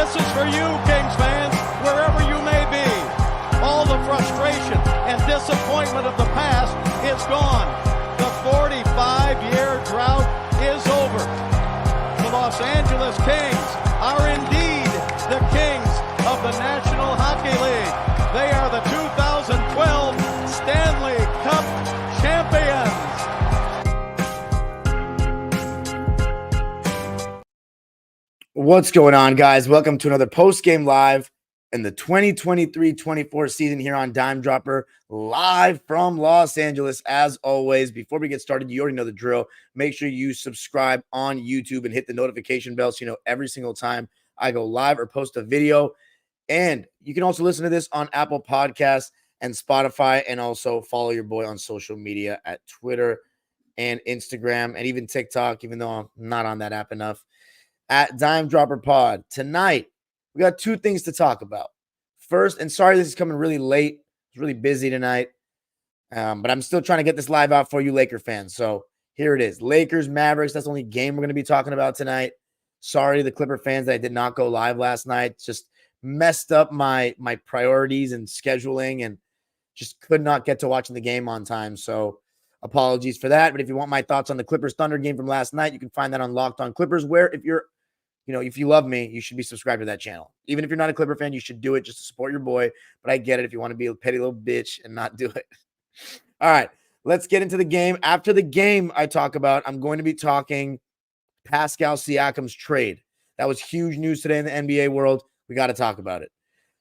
This is for you, Kings fans, wherever you may be. All the frustration and disappointment of the past is gone. The 45-year drought is over. The Los Angeles Kings are indeed the kings of the National Hockey League. They are the 2012 Stanley Cup champions. What's going on, guys? Welcome to another post-game live in the 2023-24 season here on Dime Dropper, live from Los Angeles. As always, before we get started, you already know the drill. Make sure you subscribe on YouTube and hit the notification bell so you know every single time I go live or post a video. And you can also listen to this on Apple Podcasts and Spotify, and also follow your boy on social media at Twitter and Instagram and even TikTok, even though I'm not on that app enough, at Dime Dropper Pod. Tonight, we got two things to talk about. First, and sorry this is coming really late. It's really busy tonight, but I'm still trying to get this live out for you Laker fans. So here it is. Lakers, Mavericks. That's the only game we're going to be talking about tonight. Sorry to the Clipper fans that I did not go live last night. Just messed up my priorities and scheduling and just could not get to watching the game on time. So apologies for that. But if you want my thoughts on the Clippers Thunder game from last night, you can find that on Locked On Clippers, where if you love me, you should be subscribed to that channel. Even if you're not a Clipper fan, you should do it just to support your boy. But I get it if you want to be a petty little bitch and not do it. All right, let's get into the game. After the game I'm going to be talking Pascal Siakam's trade. That was huge news today in the NBA world. We got to talk about it.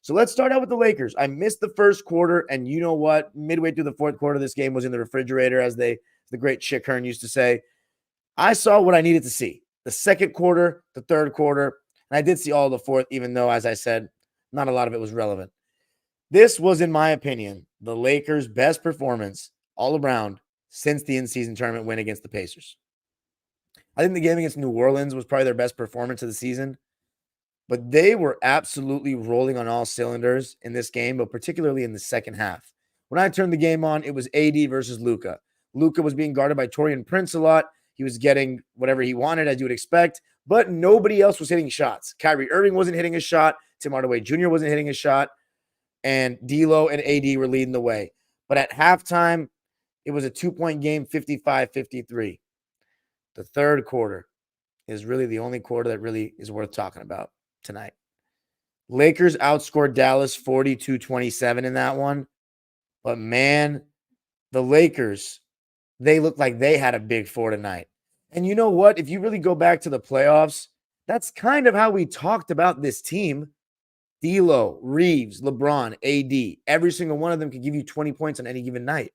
So let's start out with the Lakers. I missed the first quarter, and you know what? Midway through the fourth quarter, this game was in the refrigerator, as the great Chick Hearn used to say. I saw what I needed to see. The second quarter, the third quarter, and I did see all the fourth, even though, as I said, not a lot of it was relevant. This was, in my opinion, the Lakers' best performance all around since the in-season tournament win against the Pacers. I think the game against New Orleans was probably their best performance of the season, but they were absolutely rolling on all cylinders in this game, but particularly in the second half. When I turned the game on, it was AD versus Luka. Luka was being guarded by Taurean Prince a lot. He was getting whatever he wanted, as you would expect, but nobody else was hitting shots. Kyrie Irving wasn't hitting a shot. Tim Hardaway Jr. wasn't hitting a shot, and D'Lo and AD were leading the way. But at halftime, it was a 2-point game, 55-53. The third quarter is really the only quarter that really is worth talking about tonight. Lakers outscored Dallas 42-27 in that one. But man, the Lakers, they looked like they had a big four tonight. And you know what? If you really go back to the playoffs, that's kind of how we talked about this team. D'Lo, Reeves, LeBron, AD, every single one of them could give you 20 points on any given night.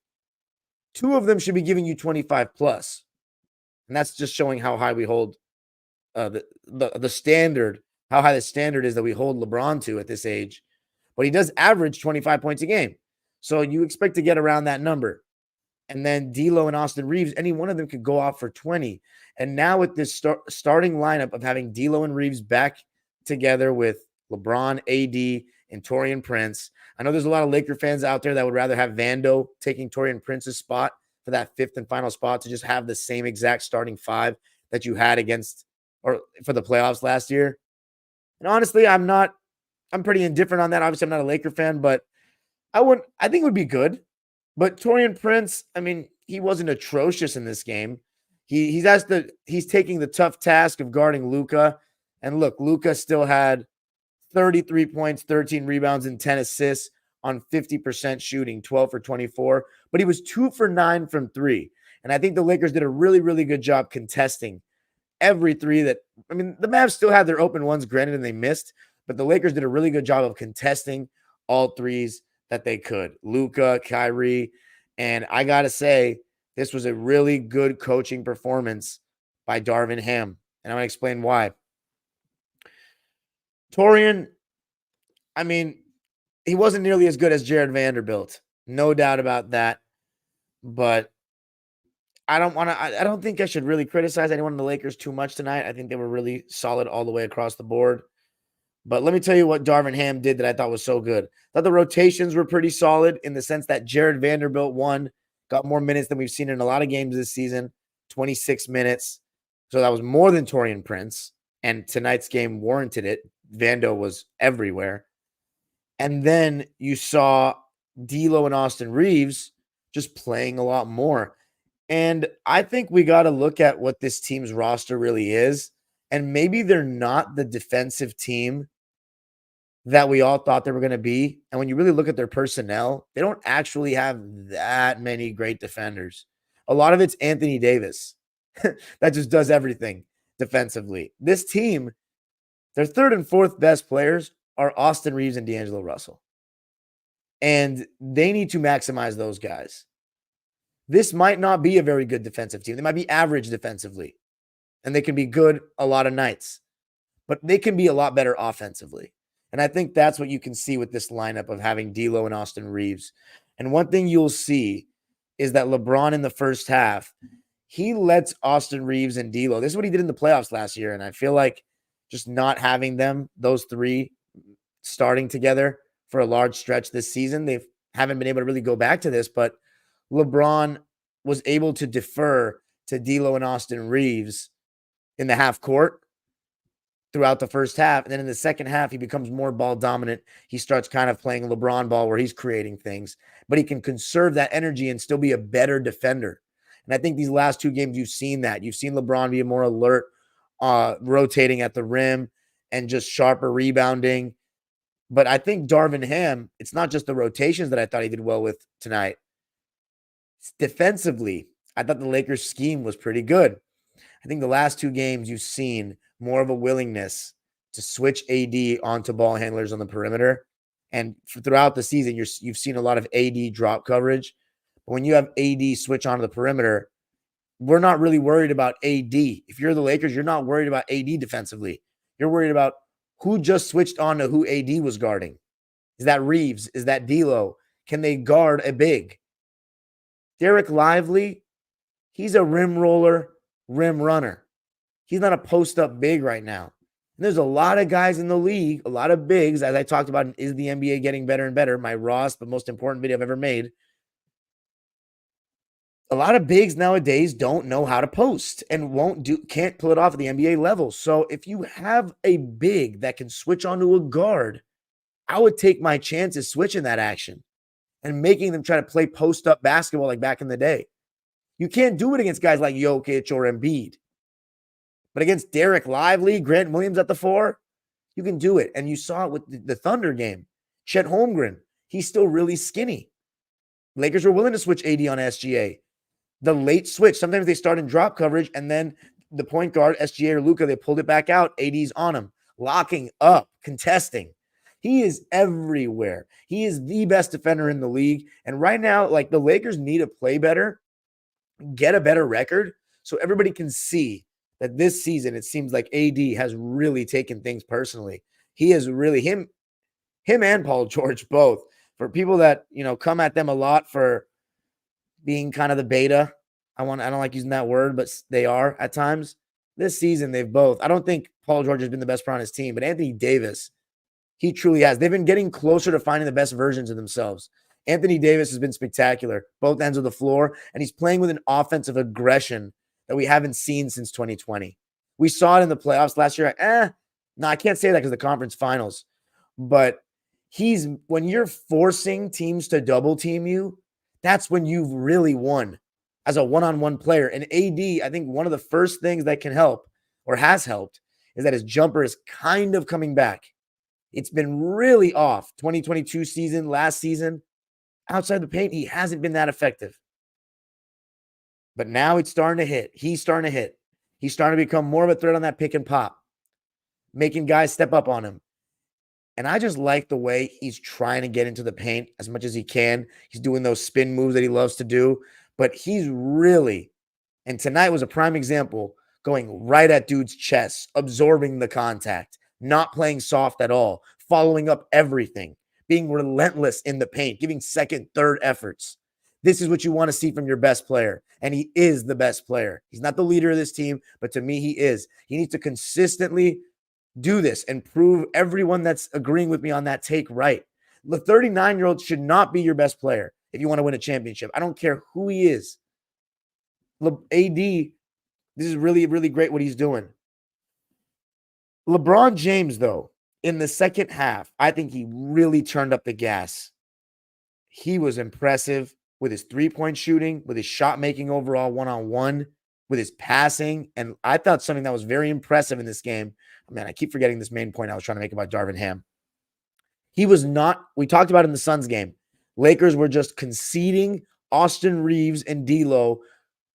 Two of them should be giving you 25 plus. And that's just showing how high we hold the standard, how high the standard is that we hold LeBron to at this age. But he does average 25 points a game. So you expect to get around that number. And then D'Lo and Austin Reeves, any one of them could go off for 20. And now with this starting lineup of having D'Lo and Reeves back together with LeBron, AD, and Taurean Prince, I know there's a lot of Laker fans out there that would rather have Vando taking Taurean Prince's spot for that fifth and final spot, to just have the same exact starting five that you had against or for the playoffs last year. And honestly, I'm pretty indifferent on that. Obviously, I'm not a Laker fan, but I think it would be good. But Taurean Prince, I mean, he wasn't atrocious in this game. He's taking the tough task of guarding Luka. And look, Luka still had 33 points, 13 rebounds, and 10 assists on 50% shooting, 12 for 24. But he was 2 for 9 from 3. And I think the Lakers did a really, really good job contesting every three the Mavs still had their open ones, granted, and they missed. But the Lakers did a really good job of contesting all threes that they could. Luka, Kyrie, and I got to say, this was a really good coaching performance by Darvin Ham. And I'm going to explain why. Taurean, he wasn't nearly as good as Jared Vanderbilt. No doubt about that. But I don't think I should really criticize anyone in the Lakers too much tonight. I think they were really solid all the way across the board. But let me tell you what Darvin Ham did that I thought was so good. I thought the rotations were pretty solid in the sense that Jared Vanderbilt got more minutes than we've seen in a lot of games this season, 26 minutes. So that was more than Taurean Prince, and tonight's game warranted it. Vando was everywhere. And then you saw D'Lo and Austin Reeves just playing a lot more. And I think we got to look at what this team's roster really is. And maybe they're not the defensive team that we all thought they were going to be. And when you really look at their personnel, they don't actually have that many great defenders. A lot of it's Anthony Davis that just does everything defensively. This team, their third and fourth best players are Austin Reeves and D'Angelo Russell. And they need to maximize those guys. This might not be a very good defensive team. They might be average defensively, and they can be good a lot of nights, but they can be a lot better offensively. And I think that's what you can see with this lineup of having D'Lo and Austin Reeves. And one thing you'll see is that LeBron in the first half, he lets Austin Reeves and D'Lo. This is what he did in the playoffs last year, and I feel like just not having them, those three, starting together for a large stretch this season, they haven't been able to really go back to this, but LeBron was able to defer to D'Lo and Austin Reeves in the half court throughout the first half. And then in the second half, he becomes more ball dominant. He starts kind of playing LeBron ball where he's creating things, but he can conserve that energy and still be a better defender. And I think these last two games, you've seen that. You've seen LeBron be more alert, rotating at the rim and just sharper rebounding. But I think Darvin Ham, it's not just the rotations that I thought he did well with tonight. Defensively, I thought the Lakers' scheme was pretty good. I think the last two games you've seen more of a willingness to switch AD onto ball handlers on the perimeter. And throughout the season, you've seen a lot of AD drop coverage. But when you have AD switch onto the perimeter, we're not really worried about AD. If you're the Lakers, you're not worried about AD defensively. You're worried about who just switched on to who AD was guarding. Is that Reeves? Is that D'Lo? Can they guard a big? Derek Lively, he's a rim roller, rim runner. He's not a post-up big right now. And there's a lot of guys in the league, a lot of bigs, as I talked about, is the NBA getting better and better? My rawest but most important video I've ever made. A lot of bigs nowadays don't know how to post and can't pull it off at the NBA level. So if you have a big that can switch onto a guard, I would take my chances switching that action and making them try to play post-up basketball like back in the day. You can't do it against guys like Jokic or Embiid. But against Derek Lively, Grant Williams at the 4, you can do it. And you saw it with the Thunder game. Chet Holmgren, he's still really skinny. Lakers were willing to switch AD on SGA. The late switch, sometimes they start in drop coverage, and then the point guard, SGA or Luka, they pulled it back out. AD's on him, locking up, contesting. He is everywhere. He is the best defender in the league. And right now, like, the Lakers need to play better, get a better record, so everybody can see that this season, it seems like AD has really taken things personally. He is really, him and Paul George both. For people that, come at them a lot for being kind of the beta, I don't like using that word, but they are at times. This season, they've both. I don't think Paul George has been the best player on his team, but Anthony Davis, he truly has. They've been getting closer to finding the best versions of themselves. Anthony Davis has been spectacular, both ends of the floor, and he's playing with an offensive aggression that we haven't seen since 2020. We saw it in the playoffs last year. No, I can't say that because the conference finals. But when you're forcing teams to double team you, that's when you've really won as a one-on-one player. And AD, I think one of the first things that can help or has helped is that his jumper is kind of coming back. It's been really off. 2022 season, last season, outside the paint, he hasn't been that effective. But now it's starting to hit. He's starting to hit. He's starting to become more of a threat on that pick and pop, making guys step up on him. And I just like the way he's trying to get into the paint as much as he can. He's doing those spin moves that he loves to do. But he's really, and tonight was a prime example, going right at dude's chest, absorbing the contact, not playing soft at all, following up everything, being relentless in the paint, giving second, third efforts. This is what you want to see from your best player. And he is the best player. He's not the leader of this team, but to me, he is. He needs to consistently do this and prove everyone that's agreeing with me on that take right. The 39-year-old should not be your best player if you want to win a championship. I don't care who he is. AD, this is really, really great what he's doing. LeBron James, though, In the second half, I think he really turned up the gas. He was impressive with his three-point shooting, with his shot making overall one-on-one, with his passing. And I thought something that was very impressive in this game. Man, I keep forgetting this main point I was trying to make about Darvin Ham. He was not, we talked about it in the Suns game. Lakers were just conceding Austin Reeves and D'Lo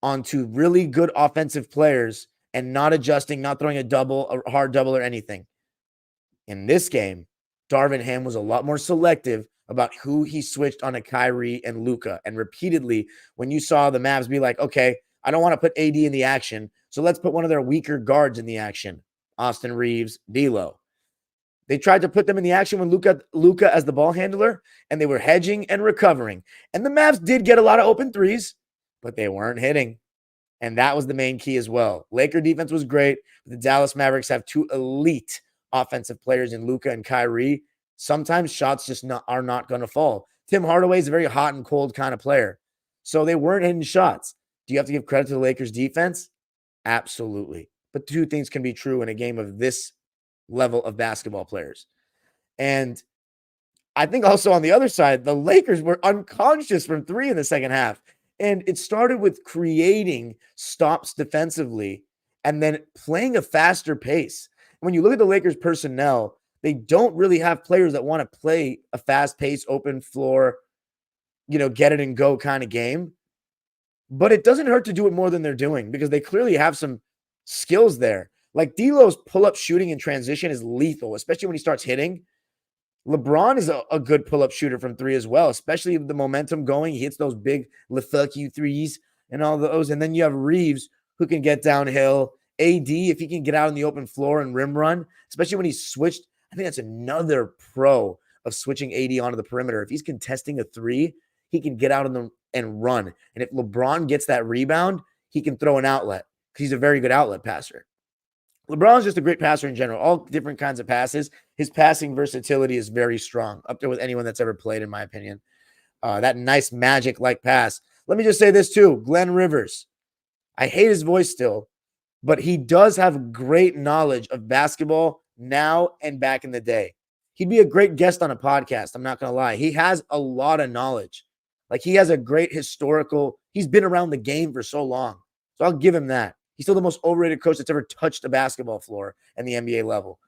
onto really good offensive players and not adjusting, not throwing a hard double or anything. In this game, Darvin Ham was a lot more selective about who he switched on a Kyrie and Luka. And repeatedly, when you saw the Mavs be like, okay, I don't want to put AD in the action, so let's put one of their weaker guards in the action, Austin Reeves, D'Lo. They tried to put them in the action when Luka as the ball handler, and they were hedging and recovering. And the Mavs did get a lot of open threes, but they weren't hitting. And that was the main key as well. Laker defense was great. The Dallas Mavericks have two elite offensive players in Luka and Kyrie. Sometimes shots just are not going to fall. Tim Hardaway is a very hot and cold kind of player. So they weren't hitting shots. Do you have to give credit to the Lakers defense? Absolutely. But two things can be true in a game of this level of basketball players. And I think also on the other side, the Lakers were unconscious from three in the second half. And it started with creating stops defensively and then playing a faster pace. When you look at the Lakers personnel, they don't really have players that want to play a fast pace, open floor, get it and go kind of game. But it doesn't hurt to do it more than they're doing because they clearly have some skills there. Like D'Lo's pull-up shooting in transition is lethal, especially when he starts hitting. LeBron is a good pull-up shooter from three as well, especially with the momentum going. He hits those big Lethucky threes and all those. And then you have Reeves who can get downhill. AD, if he can get out on the open floor and rim run, especially when he's switched. I think that's another pro of switching AD onto the perimeter. If he's contesting a three, he can get out and run. And if LeBron gets that rebound, he can throw an outlet because he's a very good outlet passer. LeBron's just a great passer in general, all different kinds of passes. His passing versatility is very strong, up there with anyone that's ever played, in my opinion. That nice magic-like pass. Let me just say this too, Glenn Rivers. I hate his voice still, but he does have great knowledge of basketball now and back in the day. He'd be a great guest on a podcast, I'm not going to lie. He has a lot of knowledge. Like he has a great he's been around the game for so long. So I'll give him that. He's still the most overrated coach that's ever touched a basketball floor in the NBA level.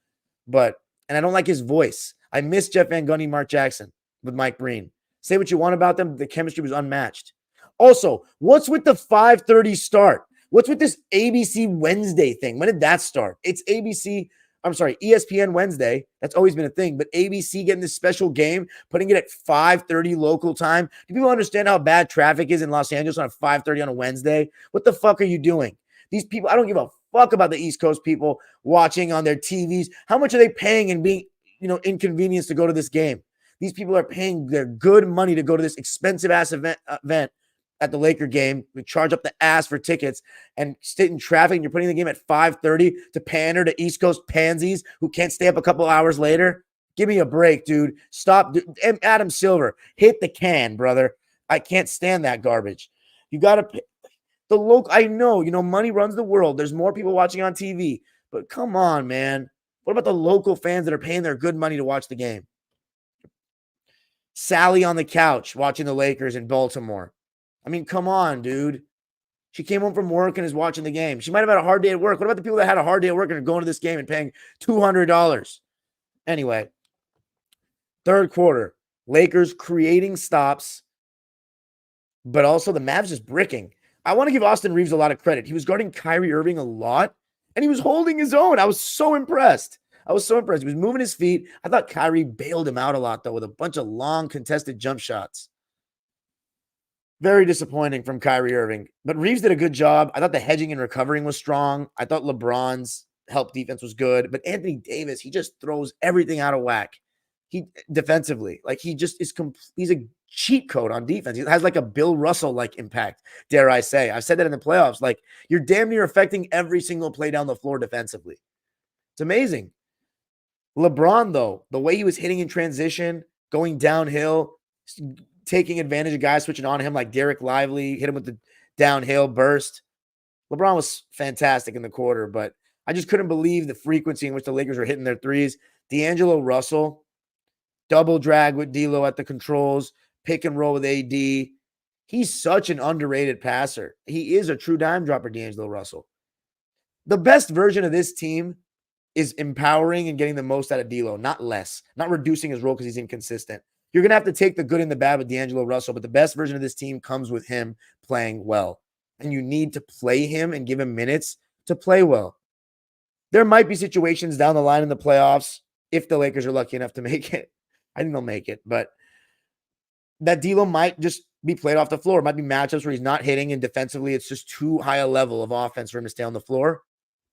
And I don't like his voice. I miss Jeff Van Gundy, Mark Jackson with Mike Breen. Say what you want about them. The chemistry was unmatched. Also, what's with the 5:30 start? What's with this ABC Wednesday thing? When did that start? It's ESPN Wednesday. That's always been a thing. But ABC getting this special game, putting it at 5:30 local time. Do people understand how bad traffic is in Los Angeles on 5:30 on a Wednesday? What the fuck are you doing? These people, I don't give a fuck about the East Coast people watching on their TVs. How much are they paying and being, inconvenienced to go to this game? These people are paying their good money to go to this expensive ass event at the Laker game. We charge up the ass for tickets and sit in traffic. And you're putting the game at 5:30 to pander to East Coast pansies who can't stay up a couple hours later. Give me a break, dude. Stop. Adam Silver, hit the can, brother. I can't stand that garbage. You got to pay. The local, I know, money runs the world. There's more people watching on TV, but come on, man. What about the local fans that are paying their good money to watch the game? Sally on the couch watching the Lakers in Baltimore. I mean, come on, dude. She came home from work and is watching the game. She might have had a hard day at work. What about the people that had a hard day at work and are going to this game and paying $200? Anyway, third quarter, Lakers creating stops, but also the Mavs just bricking. I want to give Austin Reeves a lot of credit. He was guarding Kyrie Irving a lot, and he was holding his own. I was so impressed. He was moving his feet. I thought Kyrie bailed him out a lot, though, with a bunch of long contested jump shots. Very disappointing from Kyrie Irving. But Reeves did a good job. I thought the hedging and recovering was strong. I thought LeBron's help defense was good. But Anthony Davis, he just throws everything out of whack. He defensively, he just is he's a cheat code on defense. He has like a Bill Russell-like impact, dare I say. I've said that in the playoffs. You're damn near affecting every single play down the floor defensively. It's amazing. LeBron, though, the way he was hitting in transition, going downhill, taking advantage of guys switching on him like Derek Lively, hit him with the downhill burst. LeBron was fantastic in the quarter, but I just couldn't believe the frequency in which the Lakers were hitting their threes. D'Angelo Russell, double drag with D'Lo at the controls, pick and roll with AD. He's such an underrated passer. He is a true dime dropper, D'Angelo Russell. The best version of this team is empowering and getting the most out of D'Lo, not less, not reducing his role because he's inconsistent. You're going to have to take the good and the bad with D'Angelo Russell, but the best version of this team comes with him playing well. And you need to play him and give him minutes to play well. There might be situations down the line in the playoffs if the Lakers are lucky enough to make it. I think they'll make it, but that D'Lo might just be played off the floor. It might be matchups where he's not hitting, and defensively it's just too high a level of offense for him to stay on the floor.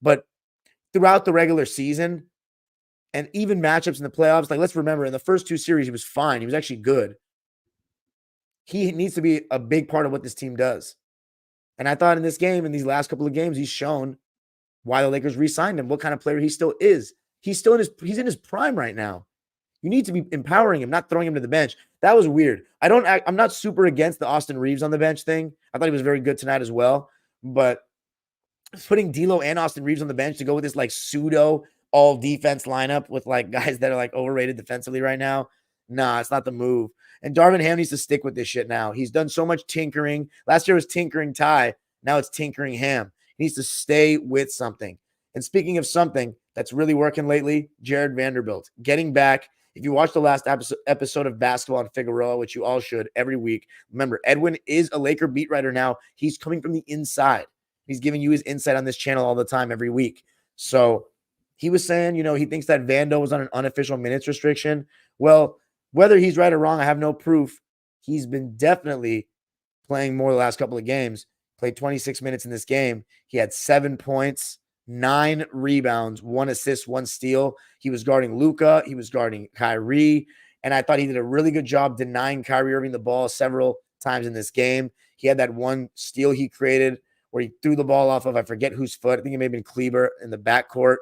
But throughout the regular season and even matchups in the playoffs, like let's remember in the first 2 series, he was fine. He was actually good. He needs to be a big part of what this team does. And I thought in this game, in these last couple of games, he's shown why the Lakers re-signed him, what kind of player he still is. He's in his prime right now. You need to be empowering him, not throwing him to the bench. That was weird. I'm not super against the Austin Reeves on the bench thing. I thought he was very good tonight as well. But putting D'Lo and Austin Reeves on the bench to go with this like pseudo all defense lineup with like guys that are like overrated defensively right now, nah, it's not the move. And Darvin Ham needs to stick with this shit now. He's done so much tinkering. Last year was tinkering Ty. Now it's tinkering Ham. He needs to stay with something. And speaking of something that's really working lately, Jared Vanderbilt getting back. If you watched the last episode of Basketball on Figueroa, which you all should every week, remember, Edwin is a Laker beat writer now. He's coming from the inside. He's giving you his insight on this channel all the time, every week. So he was saying, he thinks that Vando was on an unofficial minutes restriction. Well, whether he's right or wrong, I have no proof. He's been definitely playing more the last couple of games. Played 26 minutes in this game. He had 7 points, 9 rebounds, 1 assist, 1 steal. He was guarding Luka. He was guarding Kyrie. And I thought he did a really good job denying Kyrie Irving the ball several times in this game. He had that 1 steal he created where he threw the ball off of, I forget whose foot. I think it may have been Kleber in the backcourt.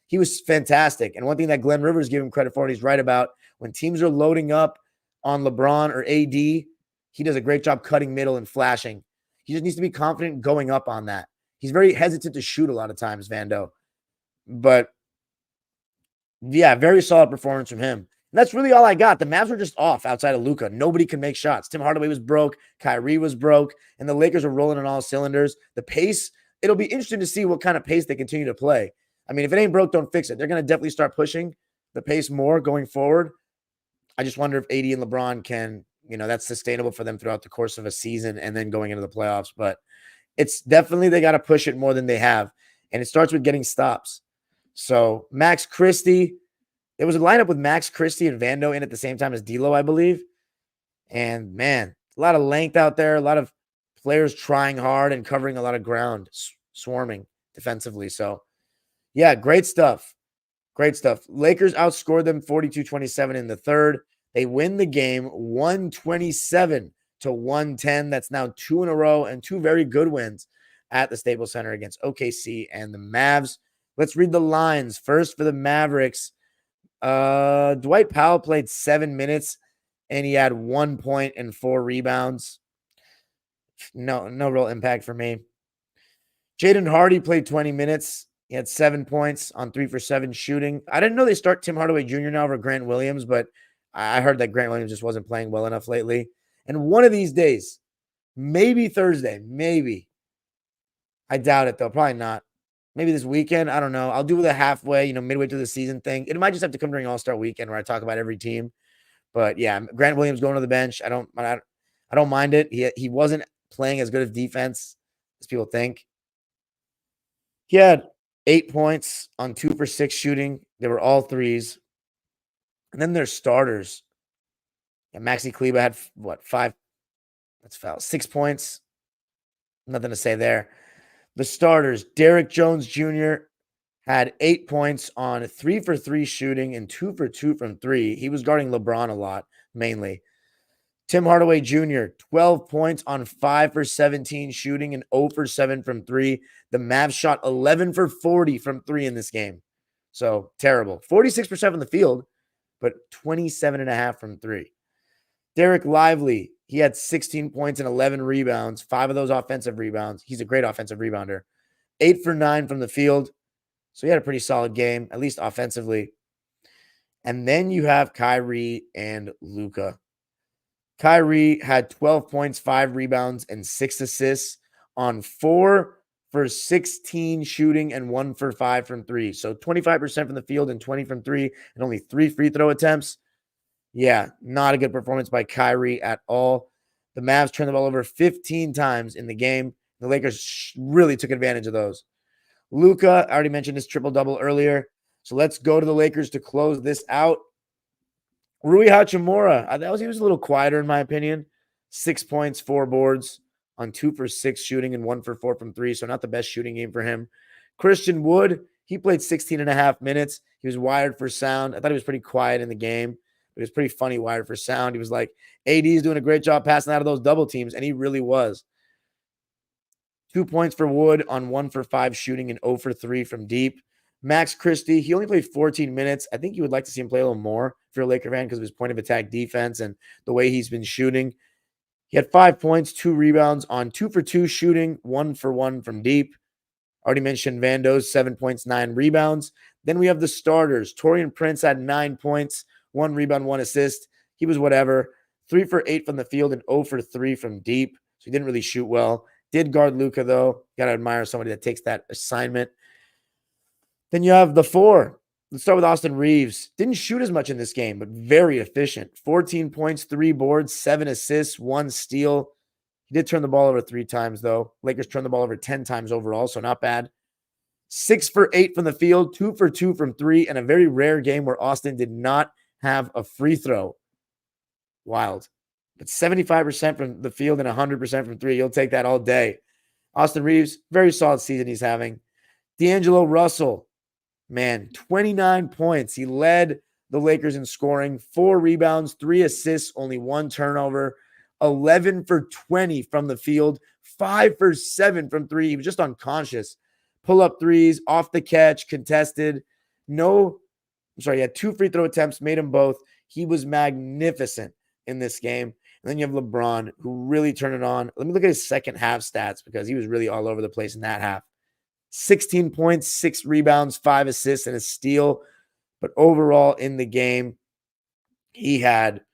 He was fantastic. And one thing that Glenn Rivers gave him credit for, and he's right about, when teams are loading up on LeBron or AD, he does a great job cutting middle and flashing. He just needs to be confident going up on that. He's very hesitant to shoot a lot of times, Vando. But, yeah, very solid performance from him. And that's really all I got. The Mavs were just off outside of Luka. Nobody could make shots. Tim Hardaway was broke. Kyrie was broke. And the Lakers are rolling on all cylinders. The pace, it'll be interesting to see what kind of pace they continue to play. I mean, if it ain't broke, don't fix it. They're going to definitely start pushing the pace more going forward. I just wonder if AD and LeBron can, that's sustainable for them throughout the course of a season and then going into the playoffs. But it's definitely, they got to push it more than they have. And it starts with getting stops. So Max Christie, there was a lineup with Max Christie and Vando in at the same time as D'Lo, I believe. And man, a lot of length out there, a lot of players trying hard and covering a lot of ground, swarming defensively. So yeah, great stuff. Great stuff. Lakers outscored them 42-27 in the third. They win the game 127-110. That's now 2 in a row and 2 very good wins at the Staples Center against OKC and the Mavs. Let's read the lines. First for the Mavericks, Dwight Powell played 7 minutes and he had 1 point and 4 rebounds. No real impact for me. Jaden Hardy played 20 minutes. He had 7 points on 3 for 7 shooting. I didn't know they start Tim Hardaway Jr. now over Grant Williams, but I heard that Grant Williams just wasn't playing well enough lately. And one of these days, maybe Thursday, maybe. I doubt it, though. Probably not. Maybe this weekend. I don't know. I'll do the halfway, midway through the season thing. It might just have to come during All-Star weekend where I talk about every team. But yeah, Grant Williams going to the bench. I don't mind it. He wasn't playing as good of defense as people think. He had 8 points on 2 for 6 shooting. They were all threes. And then their starters. Yeah, Maxi Kleber had 5? That's foul. 6 points. Nothing to say there. The starters, Derrick Jones Jr. had 8 points on 3 for 3 shooting and 2 for 2 from 3. He was guarding LeBron a lot, mainly. Tim Hardaway Jr., 12 points on 5 for 17 shooting and 0 for 7 from 3. The Mavs shot 11 for 40 from 3 in this game. So terrible. 46% from the field, but 27.5 from 3. Derek Lively, he had 16 points and 11 rebounds, 5 of those offensive rebounds. He's a great offensive rebounder. 8 for 9 from the field. So he had a pretty solid game, at least offensively. And then you have Kyrie and Luka. Kyrie had 12 points, 5 rebounds, and 6 assists on 4 for 16 shooting and 1 for 5 from 3. So 25% from the field and 20 from 3 and only 3 free throw attempts. Yeah, not a good performance by Kyrie at all. The Mavs turned the ball over 15 times in the game. The Lakers really took advantage of those. Luka, I already mentioned his triple-double earlier. So let's go to the Lakers to close this out. Rui Hachimura, he was a little quieter in my opinion. 6 points, 4 boards on 2 for 6 shooting and 1 for 4 from 3. So not the best shooting game for him. Christian Wood, he played 16 and a half minutes. He was wired for sound. I thought he was pretty quiet in the game. But it was pretty funny wired for sound. He was like, AD is doing a great job passing out of those double teams. And he really was. 2 points for Wood on 1 for 5 shooting and 0 for 3 from deep. Max Christie, he only played 14 minutes. I think you would like to see him play a little more if you're a Laker fan because of his point of attack defense and the way he's been shooting. He had 5 points, 2 rebounds on 2 for 2 shooting, 1 for 1 from deep. Already mentioned Vandos, 7 points, 9 rebounds. Then we have the starters. Taurean Prince had 9 points, 1 rebound, 1 assist. He was whatever. 3 for 8 from the field and 0 for 3 from deep. So he didn't really shoot well. Did guard Luka, though. Got to admire somebody that takes that assignment. Then you have the 4. Let's start with Austin Reeves. Didn't shoot as much in this game, but very efficient. 14 points, 3 boards, 7 assists, 1 steal. He did turn the ball over 3 times, though. Lakers turned the ball over 10 times overall, so not bad. 6 for 8 from the field, 2 for 2 from 3, and a very rare game where Austin did not have a free throw. Wild. But 75% from the field and 100% from 3. You'll take that all day. Austin Reeves, very solid season he's having. D'Angelo Russell, man, 29 points. He led the Lakers in scoring, 4 rebounds, 3 assists, only 1 turnover, 11 for 20 from the field, 5 for 7 from 3. He was just unconscious. Pull-up threes, off the catch, contested. He had 2 free throw attempts, made them both. He was magnificent in this game. And then you have LeBron, who really turned it on. Let me look at his second half stats because he was really all over the place in that half. 16 points, 6 rebounds, 5 assists, and a steal. But overall in the game, he had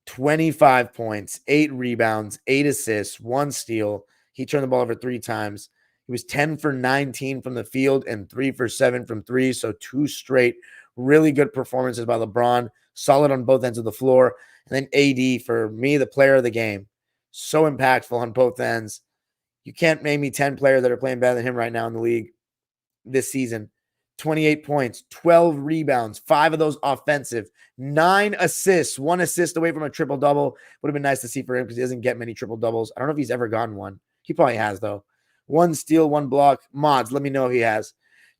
25 points, 8 rebounds, 8 assists, 1 steal. He turned the ball over 3 times. He was 10 for 19 from the field and 3 for 7 from 3. So 2 straight really good performances by LeBron. Solid on both ends of the floor. And then AD, for me, the player of the game. So impactful on both ends. You can't name me 10 players that are playing better than him right now in the league this season. 28 points, 12 rebounds, 5 of those offensive, 9 assists, 1 assist away from a triple-double. Would have been nice to see for him because he doesn't get many triple-doubles. I don't know if he's ever gotten one. He probably has, though. 1 steal, 1 block. Mods, let me know if he has.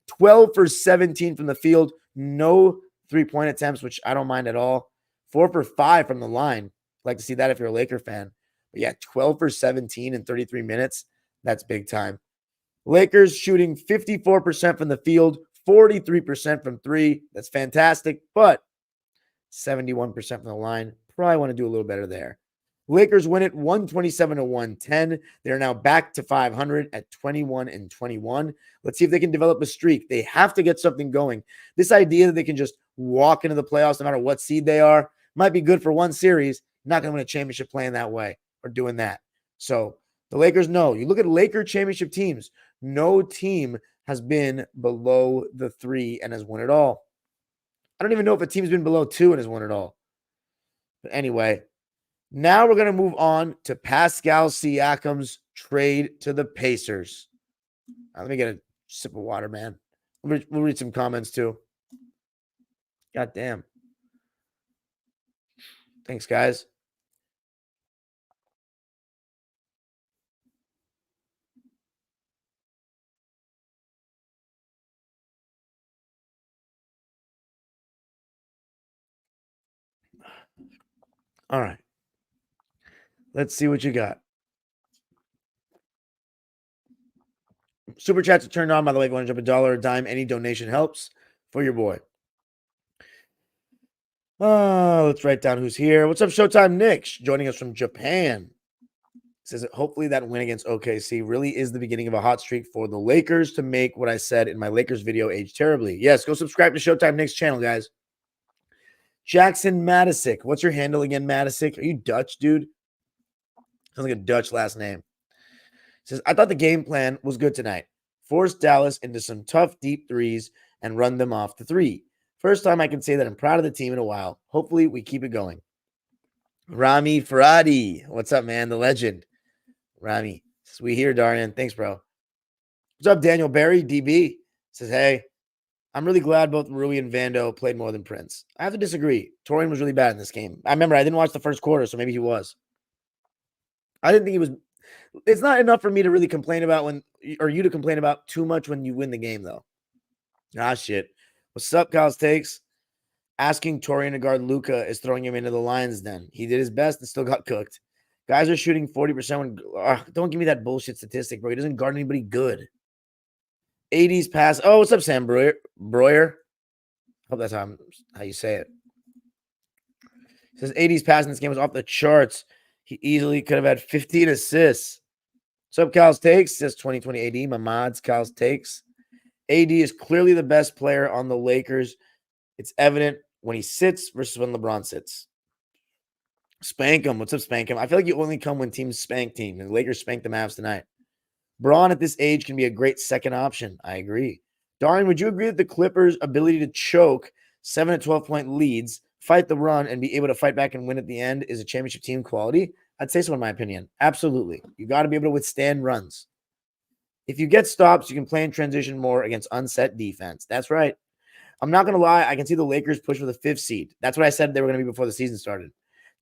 12 for 17 from the field. No 3-point attempts, which I don't mind at all. 4 for 5 from the line. Like to see that if you're a Laker fan. But yeah, 12 for 17 in 33 minutes. That's big time. Lakers shooting 54% from the field, 43% from 3. That's fantastic, but 71% from the line. Probably want to do a little better there. Lakers win it 127-110. They're now back to 500 at 21-21. Let's see if they can develop a streak. They have to get something going. This idea that they can just walk into the playoffs no matter what seed they are might be good for one series. Not going to win a championship playing that way or doing that. So the Lakers know. You look at Laker championship teams. No team has been below the 3 and has won it all. I don't even know if a team's been below 2 and has won it all. But anyway, now we're going to move on to Pascal Siakam's trade to the Pacers. Let me get a sip of water, man. We'll read some comments too. God damn. Thanks, guys. All right. Let's see what you got. Super chats are turned on, by the way. If you want to jump $1 or a dime, any donation helps for your boy. Let's write down who's here. What's up, Showtime Nick? Joining us from Japan. Says hopefully that win against OKC really is the beginning of a hot streak for the Lakers to make what I said in my Lakers video age terribly. Yes, go subscribe to Showtime Nick's channel, guys. Jackson Matisic. What's your handle again, Matisic? Are you Dutch, dude? Sounds like a Dutch last name. Says, I thought the game plan was good tonight. Force Dallas into some tough deep threes and run them off the three. First time I can say that I'm proud of the team in a while. Hopefully we keep it going. Rami Faradi. What's up, man? The legend. Rami. Says, we here, Darian. Thanks, bro. What's up, Daniel Barry? DB. Says, hey, I'm really glad both Rui and Vando played more than Prince. I have to disagree. Torian was really bad in this game. I remember I didn't watch the first quarter, so maybe he was. I didn't think he was. It's not enough for me to really complain about or you to complain about too much when you win the game, though. Ah, shit. What's up, Kyle's Takes? Asking Torian to guard Luka is throwing him into the Lions den. He did his best and still got cooked. Guys are shooting 40% when. Don't give me that bullshit statistic, bro. He doesn't guard anybody good. 80s pass. Oh, what's up, Sam Breuer? Hope that's how you say it. It says 80s pass in this game was off the charts. He easily could have had 15 assists. What's up, Kyle's Takes? Says 2020 AD. My mods, Kyle's Takes. AD is clearly the best player on the Lakers. It's evident when he sits versus when LeBron sits. Spank him. What's up, Spank him? I feel like you only come when teams spank team, and the Lakers spanked the Mavs tonight. Braun at this age can be a great second option. I agree. Darian, would you agree that the Clippers' ability to choke 7 to 12-point leads, fight the run, and be able to fight back and win at the end is a championship team quality? I'd say so in my opinion. Absolutely. You got to be able to withstand runs. If you get stops, you can play in transition more against unset defense. That's right. I'm not going to lie. I can see the Lakers push for the 5th seed. That's what I said they were going to be before the season started.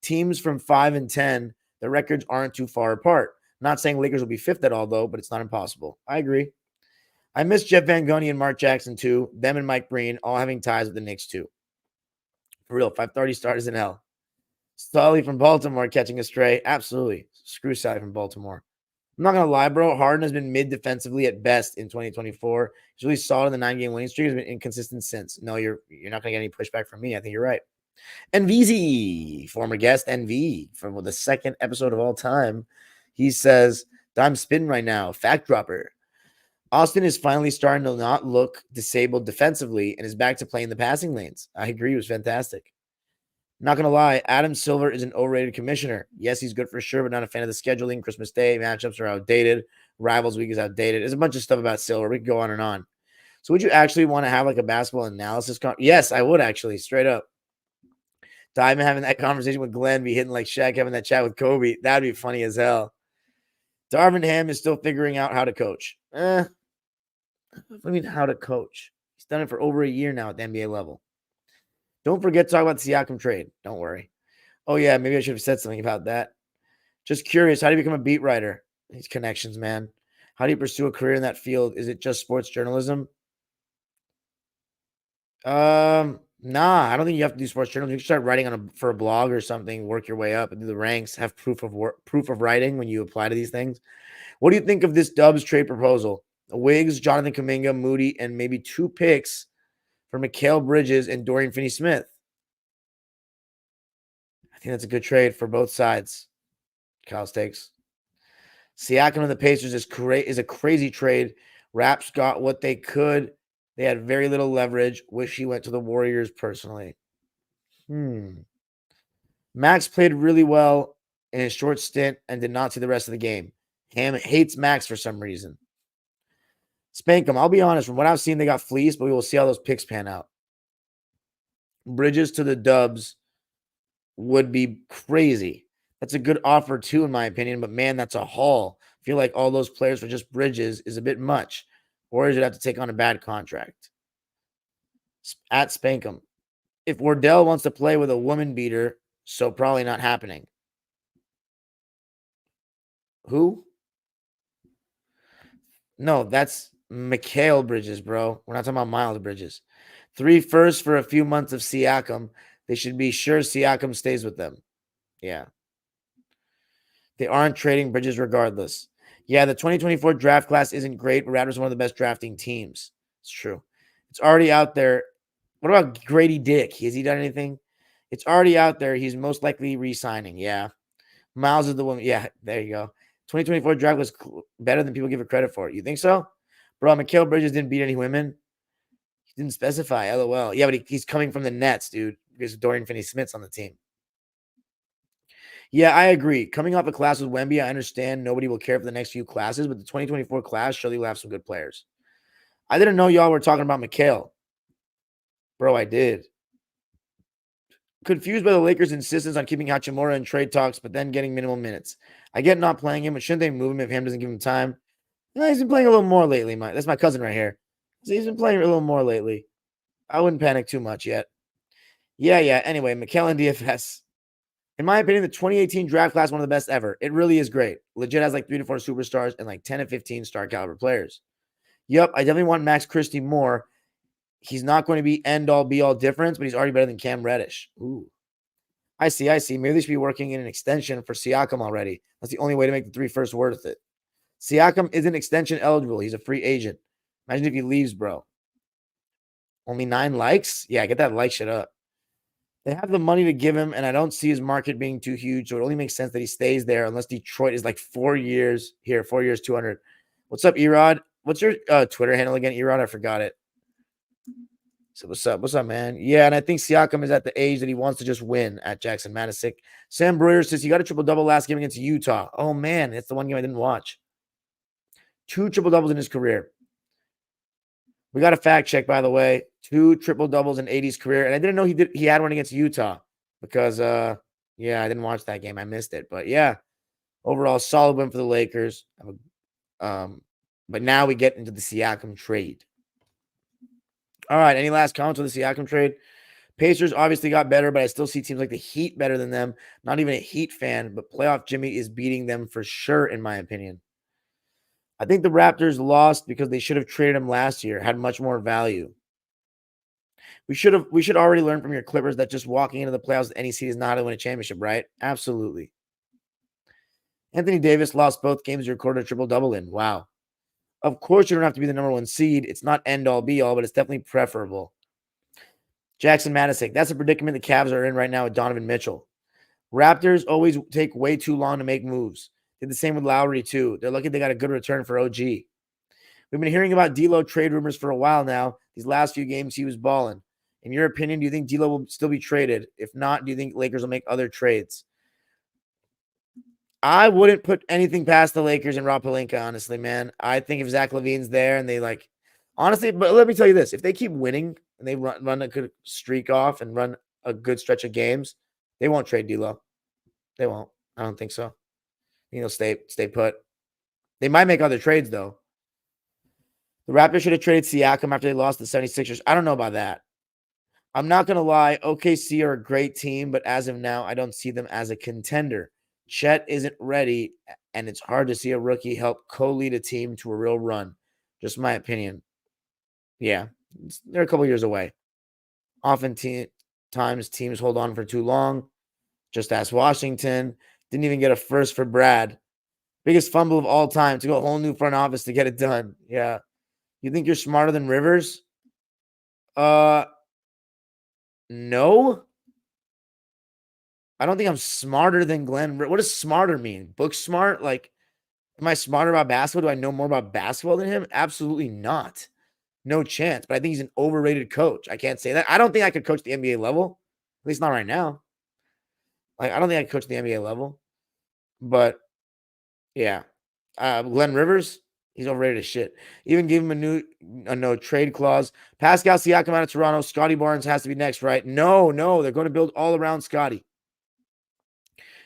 Teams from 5 and 10, the records aren't too far apart. Not saying Lakers will be 5th at all, though, but it's not impossible. I agree. I miss Jeff Van Gundy and Mark Jackson, too. Them and Mike Breen all having ties with the Knicks, too. For real, 530 starters in hell. Sully from Baltimore catching a stray. Absolutely. Screw Sully from Baltimore. I'm not going to lie, bro. Harden has been mid defensively at best in 2024. He's really solid in the 9-game winning streak. He's been inconsistent since. No, you're not going to get any pushback from me. I think you're right. NVZ, former guest NV, from the 2nd episode of all time. He says, I'm spinning right now. Fact dropper. Austin is finally starting to not look disabled defensively and is back to playing the passing lanes. I agree. It was fantastic. Not going to lie, Adam Silver is an overrated commissioner. Yes, he's good for sure, but not a fan of the scheduling. Christmas Day matchups are outdated. Rivals week is outdated. There's a bunch of stuff about Silver. We could go on and on. So would you actually want to have like a basketball analysis? Yes, I would actually, straight up. Diamond having that conversation with Glenn, be hitting like Shaq having that chat with Kobe. That'd be funny as hell. Darvin Ham is still figuring out how to coach. I mean, how to coach. He's done it for over a year now at the NBA level. Don't forget to talk about the Siakam trade. Don't worry. Oh, yeah, maybe I should have said something about that. Just curious, how do you become a beat writer? These connections, man. How do you pursue a career in that field? Is it just sports journalism? Nah, I don't think you have to do sports journalism. You can start writing for a blog or something, work your way up and do the ranks, have proof of writing when you apply to these things. What do you think of this Dubs trade proposal? Wiggs, Jonathan Kuminga, Moody, and maybe 2 picks for Mikal Bridges and Dorian Finney-Smith. I think that's a good trade for both sides. Kyle's Takes. Siakam and the Pacers is a crazy trade. Raps got what they could. They had very little leverage. Wish he went to the Warriors personally. Max played really well in his short stint and did not see the rest of the game. Ham hates Max for some reason. Spank him. I'll be honest. From what I've seen, they got fleeced, but we will see how those picks pan out. Bridges to the Dubs would be crazy. That's a good offer too, in my opinion, but man, that's a haul. I feel like all those players for just Bridges is a bit much. Or does it have to take on a bad contract? At Spankum. If Wardell wants to play with a woman beater, so probably not happening. Who? No, that's Mikal Bridges, bro. We're not talking about Miles Bridges. 3 firsts for a few months of Siakam. They should be sure Siakam stays with them. Yeah. They aren't trading Bridges regardless. Yeah, the 2024 draft class isn't great, but Raptors are one of the best drafting teams. It's true. It's already out there. What about Grady Dick? Has he done anything? It's already out there. He's most likely re-signing. Yeah. Miles is the one. Yeah, there you go. 2024 draft was better than people give it credit for. You think so? Bro, Mikal Bridges didn't beat any women. He didn't specify. LOL. Yeah, but he's coming from the Nets, dude. because Dorian Finney-Smith's on the team. Yeah, I agree. Coming off a class with Wemby, I understand nobody will care for the next few classes, but the 2024 class surely will have some good players. I didn't know y'all were talking about Mikal. Bro, I did. Confused by the Lakers' insistence on keeping Hachimura in trade talks, but then getting minimal minutes. I get not playing him, but shouldn't they move him if Ham doesn't give him time? No, he's been playing a little more lately. That's my cousin right here. He's been playing a little more lately. I wouldn't panic too much yet. Yeah. Anyway, Mikal and DFS. In my opinion, the 2018 draft class, one of the best ever. It really is great. Legit has like 3 to 4 superstars and like 10 to 15 star caliber players. Yup, I definitely want Max Christie more. He's not going to be end-all, be-all difference, but he's already better than Cam Reddish. Ooh. I see. Maybe they should be working in an extension for Siakam already. That's the only way to make the 3 first worth it. Siakam isn't extension eligible. He's a free agent. Imagine if he leaves, bro. Only 9 likes? Yeah, get that like shit up. They have the money to give him, and I don't see his market being too huge, so it only makes sense that he stays there unless Detroit is like 4 years. Here, 4 years, 200. What's up, Erod? What's your Twitter handle again, Erod? I forgot it. So what's up? What's up, man? Yeah, and I think Siakam is at the age that he wants to just win at Jackson Madison. Sam Breuer says he got a triple-double last game against Utah. Oh, man, it's the one game I didn't watch. 2 triple-doubles in his career. We got a fact check, by the way. 2 triple-doubles in AD's career. And I didn't know he had one against Utah because, I didn't watch that game. I missed it. But, yeah, overall, solid win for the Lakers. But now we get into the Siakam trade. All right, any last comments on the Siakam trade? Pacers obviously got better, but I still see teams like the Heat better than them. Not even a Heat fan, but playoff Jimmy is beating them for sure, in my opinion. I think the Raptors lost because they should have traded him last year, had much more value. We should already learn from your Clippers that just walking into the playoffs with any seed is not how to win a championship, right? Absolutely. Anthony Davis lost both games he recorded a triple-double in. Wow. Of course, you don't have to be the number 1 seed. It's not end-all, be-all, but it's definitely preferable. Jackson Madison, that's a predicament the Cavs are in right now with Donovan Mitchell. Raptors always take way too long to make moves. Did the same with Lowry, too. They're lucky they got a good return for OG. We've been hearing about D'Lo trade rumors for a while now. These last few games, he was balling. In your opinion, do you think D'Lo will still be traded? If not, do you think Lakers will make other trades? I wouldn't put anything past the Lakers and Rob Pelinka, honestly, man. I think if Zach LaVine's there and they honestly, but let me tell you this. If they keep winning and they run a good streak off and run a good stretch of games, they won't trade D'Lo. They won't. I don't think so. They'll stay put. They might make other trades, though. The Raptors should have traded Siakam after they lost the 76ers. I don't know about that. I'm not going to lie. OKC are a great team, but as of now, I don't see them as a contender. Chet isn't ready, and it's hard to see a rookie help co-lead a team to a real run. Just my opinion. Yeah, they're a couple years away. Oftentimes, teams hold on for too long. Just ask Washington. Didn't even get a first for Brad. Biggest fumble of all time to go a whole new front office to get it done. Yeah. You think you're smarter than Rivers? No. I don't think I'm smarter than Glenn. What does smarter mean? Book smart? Like, am I smarter about basketball? Do I know more about basketball than him? Absolutely not. No chance. But I think he's an overrated coach. I can't say that. I don't think I could coach the NBA level. At least not right now. I don't think I could coach the NBA level. But, yeah. Glenn Rivers, he's overrated as shit. Even give him a no trade clause. Pascal Siakam out of Toronto. Scotty Barnes has to be next, right? No. They're going to build all around Scotty.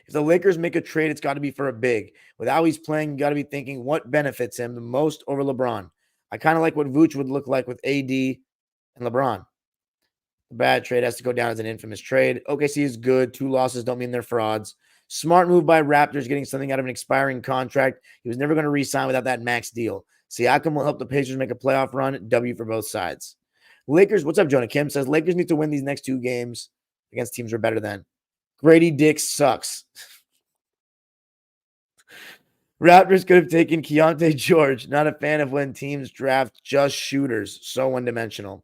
If the Lakers make a trade, it's got to be for a big. With how he's playing, you got to be thinking what benefits him the most over LeBron. I kind of like what Vooch would look like with AD and LeBron. The bad trade has to go down as an infamous trade. OKC is good. 2 losses don't mean they're frauds. Smart move by Raptors getting something out of an expiring contract. He was never going to re-sign without that max deal. Siakam will help the Pacers make a playoff run. W for both sides. Lakers, what's up, Jonah Kim says, Lakers need to win these next 2 games against teams we're better than. Grady Dick sucks. Raptors could have taken Keontae George. Not a fan of when teams draft just shooters. So one-dimensional.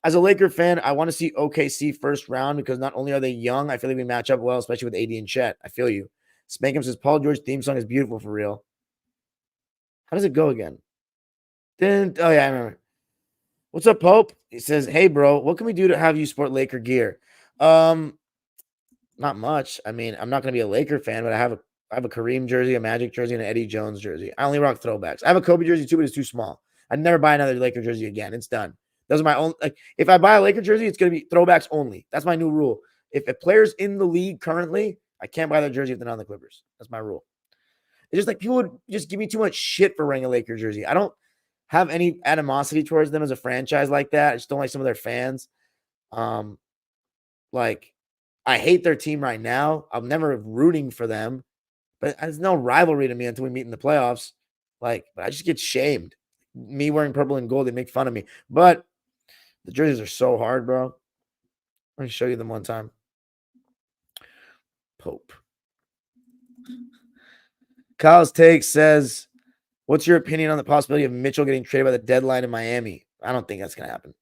As a Laker fan, I want to see OKC first round because not only are they young, I feel like we match up well, especially with AD and Chet. I feel you. Spankum says, Paul George theme song is beautiful for real. How does it go again? Oh, yeah, I remember. What's up, Pope? He says, hey, bro, what can we do to have you sport Laker gear? Not much. I mean, I'm not going to be a Laker fan, but I have a Kareem jersey, a Magic jersey, and an Eddie Jones jersey. I only rock throwbacks. I have a Kobe jersey too, but it's too small. I'd never buy another Laker jersey again. It's done. Those are my own. Like, if I buy a Laker jersey, it's going to be throwbacks only. That's my new rule. If a player's in the league currently, I can't buy their jersey if they're not on the Clippers. That's my rule. It's just like people would just give me too much shit for wearing a Laker jersey. I don't have any animosity towards them as a franchise like that. I just don't like some of their fans. Like, I hate their team right now. I'm never rooting for them, but there's no rivalry to me until we meet in the playoffs. Like, but I just get shamed. Me wearing purple and gold, they make fun of me. But the jerseys are so hard, bro. Let me show you them one time. Pope. Kyle's Take says, what's your opinion on the possibility of Mitchell getting traded by the deadline in Miami? I don't think that's going to happen.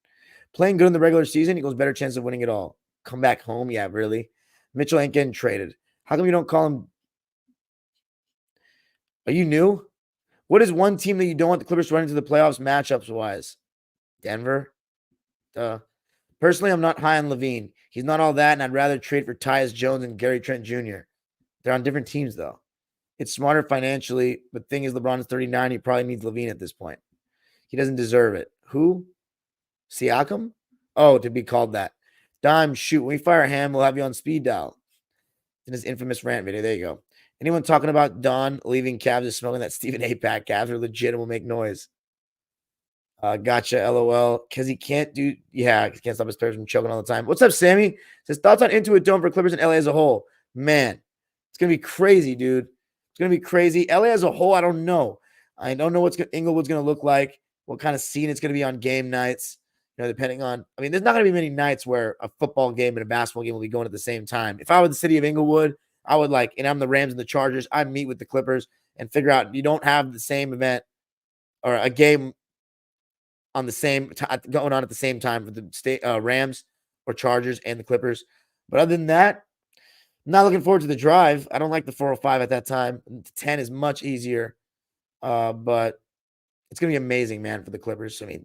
Playing good in the regular season equals better chance of winning it all. Come back home? Yeah, really? Mitchell ain't getting traded. How come you don't call him? Are you new? What is one team that you don't want the Clippers to run into the playoffs matchups-wise? Denver? Personally, I'm not high on Levine. He's not all that, and I'd rather trade for Tyus Jones and Gary Trent Jr. They're on different teams, though. It's smarter financially, but thing is, LeBron is 39. He probably needs Levine at this point. He doesn't deserve it. Who? Siakam? Oh, to be called that. Dime, shoot. When we fire Ham, we'll have you on speed dial. In his infamous rant video. There you go. Anyone talking about Don leaving Cavs is smoking that Stephen A. pack. Cavs are legit and will make noise. Gotcha, LOL. Because he can't do, he can't stop his players from choking all the time. What's up, Sammy? Says thoughts on Intuit Dome for Clippers and LA as a whole. Man, it's going to be crazy, dude. It's going to be crazy. LA as a whole, I don't know. I don't know what Inglewood's going to look like, what kind of scene it's going to be on game nights. Depending on, I mean, there's not going to be many nights where a football game and a basketball game will be going at the same time. If I were the city of Inglewood, I would and I'm the Rams and the Chargers, I'd meet with the Clippers and figure out you don't have the same event or a game on the same going on at the same time for the Rams or Chargers and the Clippers. But other than that, I'm not looking forward to the drive. I don't like the 405 at that time. The 10 is much easier, but it's going to be amazing, man, for the Clippers. I mean,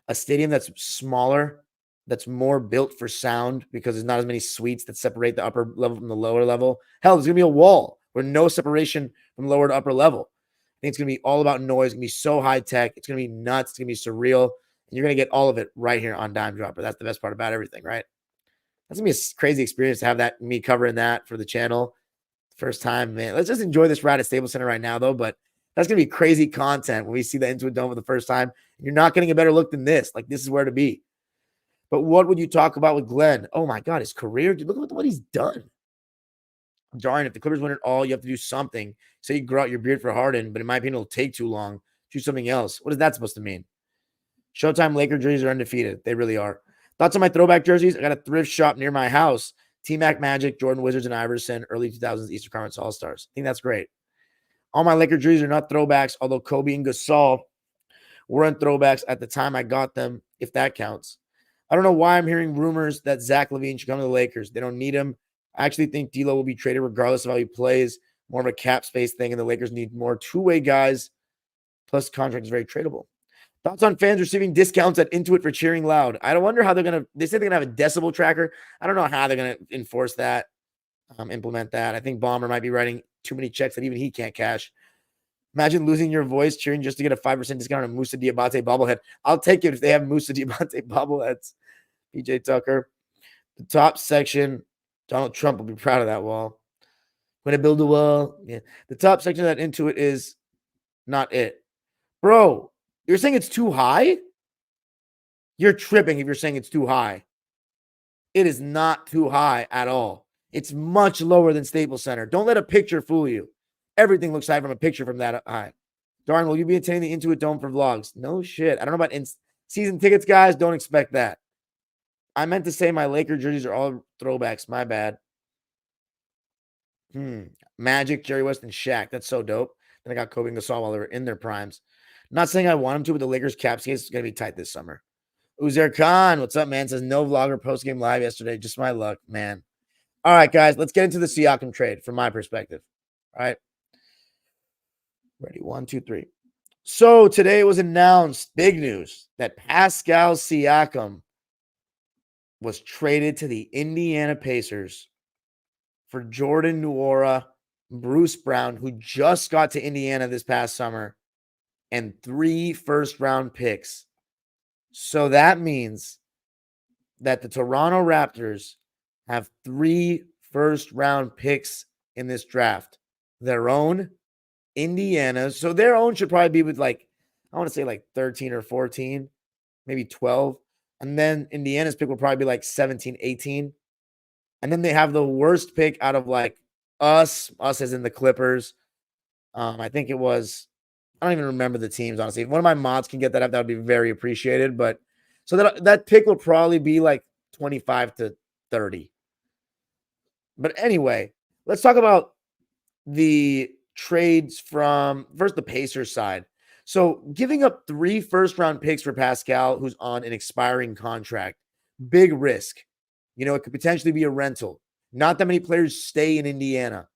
a stadium that's smaller, that's more built for sound because there's not as many suites that separate the upper level from the lower level. Hell, there's going to be a wall where no separation from lower to upper level. I think it's going to be all about noise. It's going to be so high tech. It's going to be nuts. It's going to be surreal. And you're going to get all of it right here on Dime Dropper. That's the best part about everything, right? That's going to be a crazy experience to have that, me covering that for the channel. First time, man. Let's just enjoy this ride at Staples Center right now, though. But that's going to be crazy content when we see the Intuit Dome for the first time. You're not getting a better look than this. Like, this is where to be. But what would you talk about with Glenn? Oh, my God, his career. Dude, look at what he's done. Darn, if the Clippers win it all, you have to do something. Say you grow out your beard for Harden, but in my opinion, it'll take too long. Do something else. What is that supposed to mean? Showtime Laker jerseys are undefeated. They really are. Thoughts on my throwback jerseys? I got a thrift shop near my house. T-Mac Magic, Jordan Wizards, and Iverson, early 2000s Eastern Conference All-Stars. I think that's great. All my Laker jerseys are not throwbacks, although Kobe and Gasol weren't throwbacks at the time I got them, if that counts. I don't know why I'm hearing rumors that Zach LaVine should come to the Lakers. They don't need him. I actually think D'Lo will be traded regardless of how he plays. More of a cap space thing, and the Lakers need more two-way guys. Plus, the contract is very tradable. Thoughts on fans receiving discounts at Intuit for cheering loud? I don't wonder how they're going to – they say they're going to have a decibel tracker. I don't know how they're going to enforce that, implement that. I think Bomber might be writing too many checks that even he can't cash. Imagine losing your voice cheering just to get a 5% discount on a Moussa Diabate bobblehead. I'll take it if they have Moussa Diabate bobbleheads. PJ Tucker. The top section, Donald Trump will be proud of that wall. When I build a wall, yeah. The top section of that Intuit is not it. Bro, you're saying it's too high? You're tripping if you're saying it's too high. It is not too high at all. It's much lower than Staples Center. Don't let a picture fool you. Everything looks high from a picture from that high. Darn, will you be attending the Intuit Dome for vlogs? No shit. I don't know about season tickets, guys. Don't expect that. I meant to say my Laker jerseys are all throwbacks. My bad. Magic, Jerry West, and Shaq. That's so dope. Then I got Kobe and Gasol while they were in their primes. Not saying I want them to, but the Lakers cap space is going to be tight this summer. Uzair Khan, what's up, man? Says no vlogger post-game live yesterday. Just my luck, man. All right, guys, let's get into the Siakam trade from my perspective. All right. Ready? 1, 2, 3. So today it was announced, big news, that Pascal Siakam was traded to the Indiana Pacers for Jordan Nwora, Bruce Brown, who just got to Indiana this past summer, and 3 first-round picks. So that means that the Toronto Raptors have 3 first-round picks in this draft. Their own, Indiana. So their own should probably be with I want to say 13 or 14, maybe 12. And then Indiana's pick will probably be 17, 18. And then they have the worst pick out of us as in the Clippers. I think it was, I don't even remember the teams, honestly. If one of my mods can get that up, that would be very appreciated. But so that pick will probably be 25 to 30. But anyway, let's talk about the trades from first the Pacers side. So giving up 3 first-round picks for Pascal, who's on an expiring contract, big risk. It could potentially be a rental. Not that many players stay in Indiana,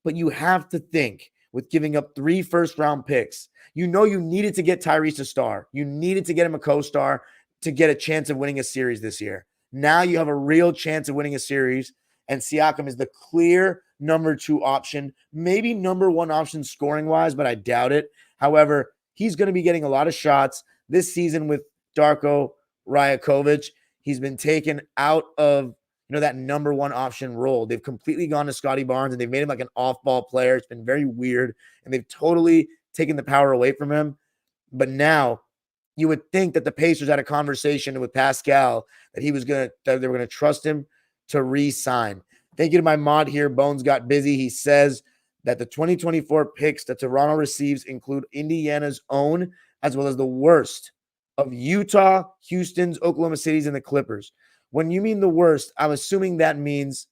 but you have to think with giving up 3 first-round picks. You needed to get Tyrese a star. You needed to get him a co-star to get a chance of winning a series this year. Now you have a real chance of winning a series, and Siakam is the clear number 2 option, maybe number 1 option scoring-wise, but I doubt it. However, he's going to be getting a lot of shots this season with Darko Rajakovic. He's been taken out of that number 1 option role. They've completely gone to Scotty Barnes, and they've made him like an off-ball player. It's been very weird, and they've totally taken the power away from him. But now you would think that the Pacers had a conversation with Pascal that they were going to trust him to re-sign. Thank you to my mod here. Bones got busy. He says that the 2024 picks that Toronto receives include Indiana's own, as well as the worst of Utah, Houston's, Oklahoma City's, and the Clippers. When you mean the worst, I'm assuming that means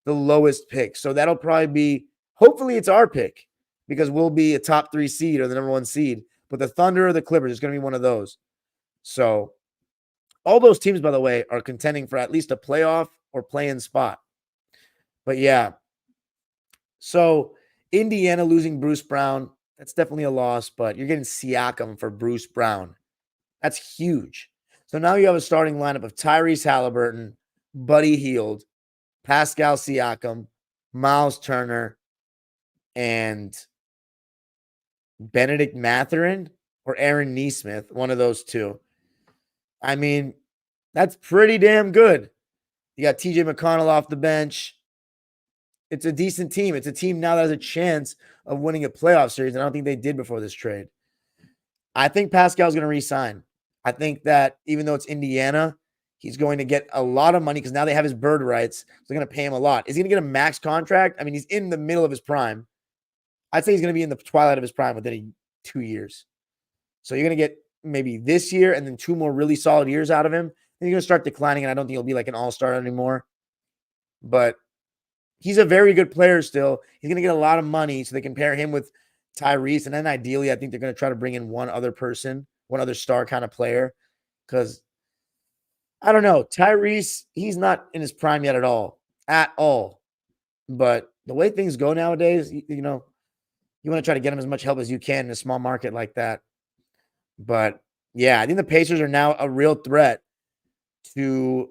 the lowest pick. So that'll probably be, hopefully it's our pick, because we'll be a top 3 seed or the number 1 seed. But the Thunder or the Clippers is going to be one of those. So all those teams, by the way, are contending for at least a playoff or play-in spot. But yeah. So Indiana losing Bruce Brown, that's definitely a loss, but you're getting Siakam for Bruce Brown. That's huge. So now you have a starting lineup of Tyrese Halliburton, Buddy Hield, Pascal Siakam, Miles Turner, and Benedict Mathurin or Aaron Nesmith, one of those two. I mean, that's pretty damn good. You got TJ McConnell off the bench. It's a decent team. It's a team now that has a chance of winning a playoff series, and I don't think they did before this trade. I think Pascal's going to re-sign. I think that even though it's Indiana, he's going to get a lot of money because now they have his bird rights. So they're going to pay him a lot. Is he going to get a max contract? I mean, he's in the middle of his prime. I'd say he's going to be in the twilight of his prime within 2 years. So you're going to get maybe this year and then 2 more really solid years out of him. Then you're going to start declining, and I don't think he'll be like an all-star anymore. But he's a very good player still. He's going to get a lot of money, so they can pair him with Tyrese. And then ideally, I think they're going to try to bring in one other person, one other star kind of player. Because, I don't know, Tyrese, he's not in his prime yet at all. At all. But the way things go nowadays, you know, you want to try to get him as much help as you can in a small market like that. But, yeah, I think the Pacers are now a real threat to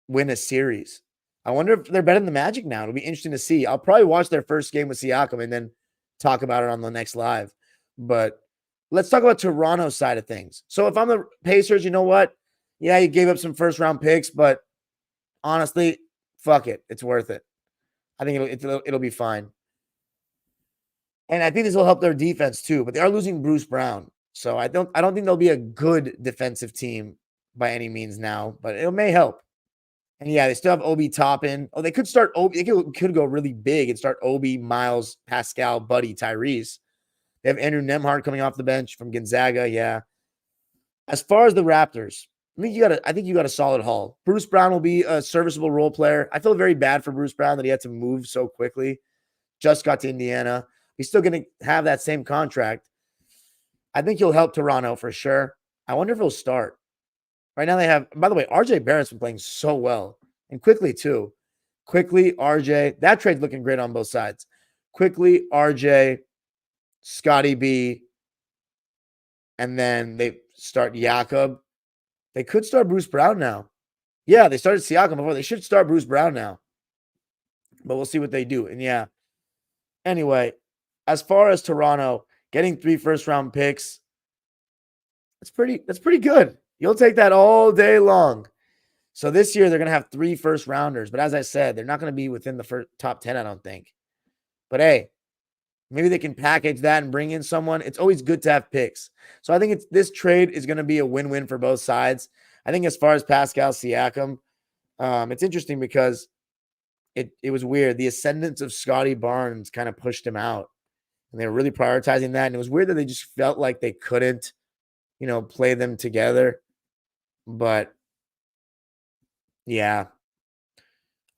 win a series. I wonder if they're better than the Magic now. It'll be interesting to see. I'll probably watch their first game with Siakam and then talk about it on the next live. But let's talk about Toronto's side of things. So if I'm the Pacers, you know what? Yeah, you gave up some first-round picks, but honestly, fuck it. It's worth it. I think it'll be fine. And I think this will help their defense too. But they are losing Bruce Brown. So I don't think they'll be a good defensive team by any means now, but it may help. And yeah, they still have Obi Toppin. Oh, they could start Obi. They could go really big and start Obi, Miles, Pascal, Buddy, Tyrese. They have Andrew Nembhard coming off the bench from Gonzaga. Yeah. As far as the Raptors, I think you got a solid haul. Bruce Brown will be a serviceable role player. I feel very bad for Bruce Brown that he had to move so quickly. Just got to Indiana. He's still going to have that same contract. I think he'll help Toronto for sure. I wonder if he'll start. Right now they have, by the way, RJ Barrett's been playing so well. And quickly too. Quickly, RJ. That trade's looking great on both sides. Quickly, RJ, Scotty B, and then they start Jakob. They could start Bruce Brown now. Yeah, they started Siakam before. They should start Bruce Brown now. But we'll see what they do. And yeah. Anyway, as far as Toronto getting 3 first-round picks, that's pretty good. You'll take that all day long. So this year they're going to have 3 first-rounders, but as I said, they're not going to be within the top 10, I don't think. But hey, maybe they can package that and bring in someone. It's always good to have picks. So I think this trade is going to be a win-win for both sides. I think as far as Pascal Siakam, it's interesting because it was weird. The ascendance of Scotty Barnes kind of pushed him out, and they were really prioritizing that. And it was weird that they just felt like they couldn't, play them together. But yeah.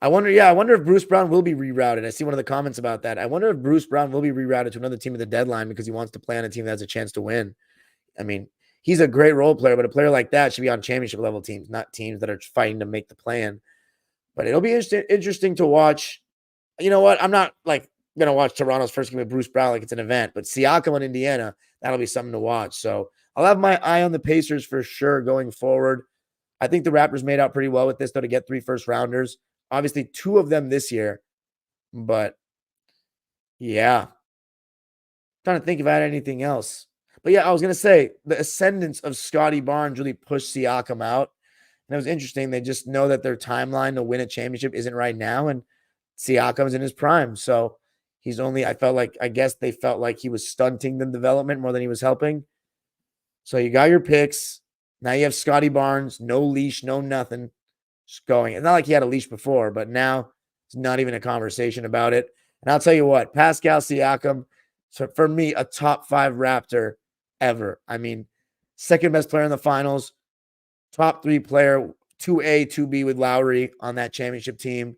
I wonder if Bruce Brown will be rerouted. I see one of the comments about that. I wonder if Bruce Brown will be rerouted to another team at the deadline because he wants to play on a team that has a chance to win. I mean, he's a great role player, but a player like that should be on championship level teams, not teams that are fighting to make the plan. But it'll be interesting to watch. You know what? I'm not going to watch Toronto's first game with Bruce Brown like it's an event, but Siakam in Indiana, that'll be something to watch. So I'll have my eye on the Pacers for sure going forward. I think the Raptors made out pretty well with this, though, to get 3 first-rounders. Obviously, 2 of them this year. But, yeah. Trying to think if I had anything else. But, yeah, I was going to say, the ascendance of Scotty Barnes really pushed Siakam out. And it was interesting. They just know that their timeline to win a championship isn't right now. And Siakam's in his prime. So he's only, I guess they felt like he was stunting the development more than he was helping. So you got your picks. Now you have Scotty Barnes, no leash, no nothing. Just going. It's not like he had a leash before, but now it's not even a conversation about it. And I'll tell you what, Pascal Siakam, so for me, a top 5 Raptor ever. I mean, second best player in the finals, top 3 player, 2A, 2B with Lowry on that championship team.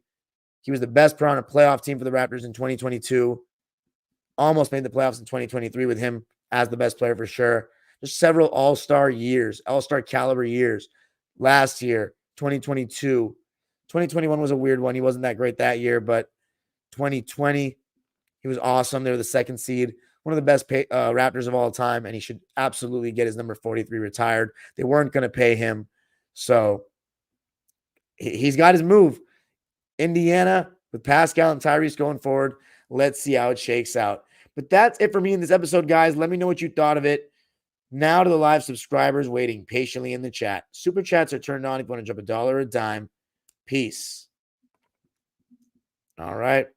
He was the best player on a playoff team for the Raptors in 2022. Almost made the playoffs in 2023 with him as the best player for sure. Just several all-star years, all-star caliber years. Last year, 2022. 2021 was a weird one. He wasn't that great that year, but 2020, he was awesome. They were the 2nd seed, one of the best Raptors of all time, and he should absolutely get his number 43 retired. They weren't going to pay him, so he's got his move. Indiana with Pascal and Tyrese going forward. Let's see how it shakes out. But that's it for me in this episode, guys. Let me know what you thought of it. Now to the live subscribers waiting patiently in the chat. Super chats are turned on if you want to drop $1 or a dime. Peace. All right.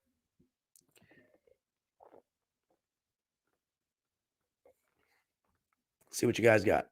See what you guys got.